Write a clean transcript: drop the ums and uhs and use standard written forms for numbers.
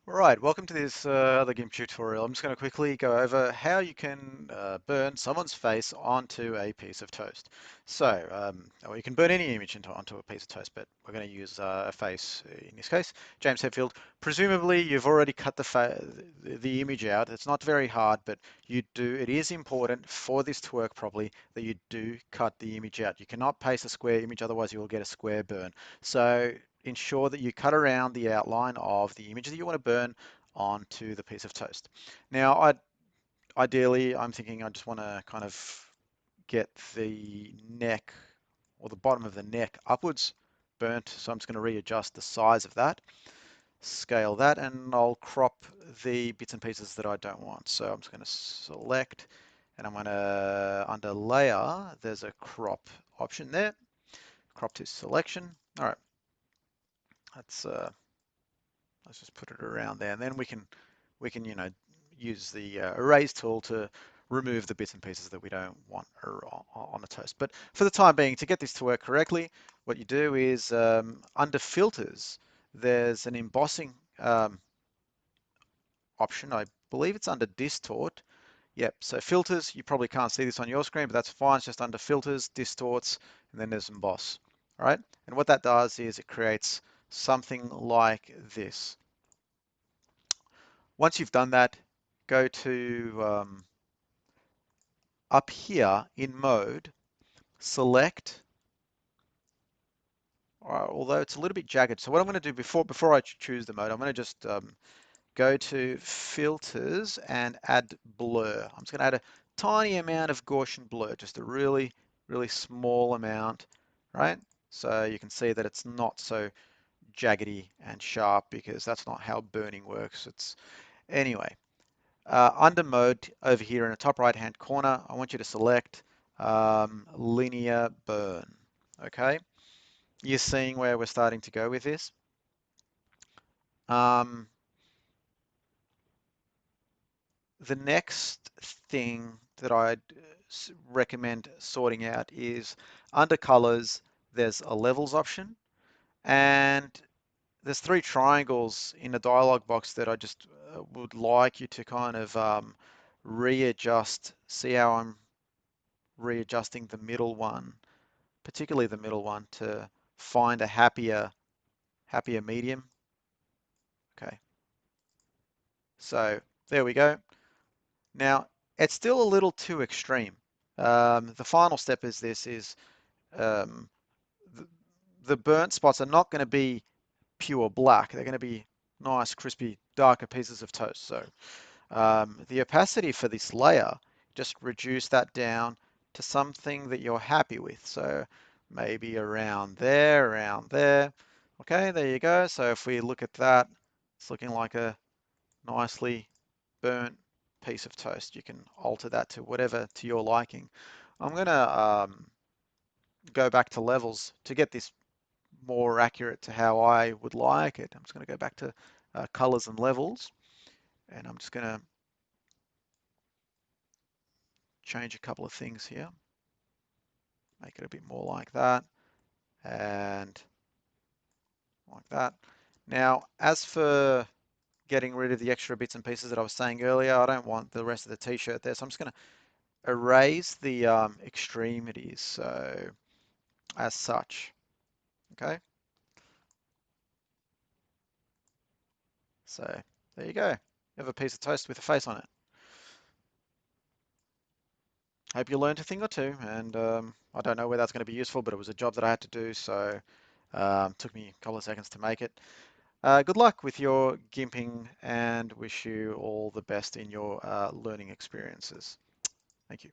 Right, welcome to this other GIMP tutorial. I'm just going to quickly go over how you can burn someone's face onto a piece of toast. Or you can burn any image onto a piece of toast, but we're going to use a face in this case. James Hetfield, presumably you've already cut the image out. It's not very hard, but it is important for this to work properly that you do cut the image out. You cannot paste a square image, otherwise you will get a square burn. So ensure that you cut around the outline of the image that you want to burn onto the piece of toast. Now, ideally, I'm thinking I just want to kind of get the neck or the bottom of the neck upwards burnt. So I'm just going to readjust the size of that, scale that, and I'll crop the bits and pieces that I don't want. So I'm just going to select, and I'm going to, under layer, there's a crop option there, crop to selection. All right, that's let's just put it around there, and then we can use the erase tool to remove the bits and pieces that we don't want on the toast. But for the time being, to get this to work correctly, what you do is under filters, there's an embossing option. I believe it's under distort. Yep, so filters, you probably can't see this on your screen, but that's fine. It's just under filters, distorts, and then there's emboss. All right, and what that does is it creates something like this. Once you've done that, go to up here in mode, select, although it's a little bit jagged. So what I'm going to do before I choose the mode, I'm going to just go to filters and add blur. I'm just going to add a tiny amount of Gaussian blur, just a really, really small amount, right? So you can see that it's not so jaggedy and sharp because that's not how burning works. Anyway. Under mode over here in the top right hand corner, I want you to select linear burn. Okay, you're seeing where we're starting to go with this. Um, the next thing that I'd recommend sorting out is under colors, there's a levels option, and there's three triangles in the dialog box that I just would like you to kind of readjust. See how I'm readjusting the middle one, particularly the middle one, to find a happier medium. Okay, so there we go. Now it's still a little too extreme. The final step is um, the, the burnt spots are not going to be pure black. They're going to be nice, crispy, darker pieces of toast. So the opacity for this layer, just reduce that down to something that you're happy with. So maybe around there, around there. Okay, there you go. So if we look at that, it's looking like a nicely burnt piece of toast. You can alter that to whatever to your liking. I'm going to go back to levels to get this more accurate to how I would like it. I'm just going to go back to colors and levels, and I'm just going to change a couple of things here. Make it a bit more like that and like that. Now, as for getting rid of the extra bits and pieces that I was saying earlier, I don't want the rest of the t-shirt there, so I'm just going to erase the extremities, so as such, okay? So there you go. You have a piece of toast with a face on it. Hope you learned a thing or two, and I don't know where that's going to be useful, but it was a job that I had to do, so took me a couple of seconds to make it. Good luck with your gimping and wish you all the best in your learning experiences. Thank you.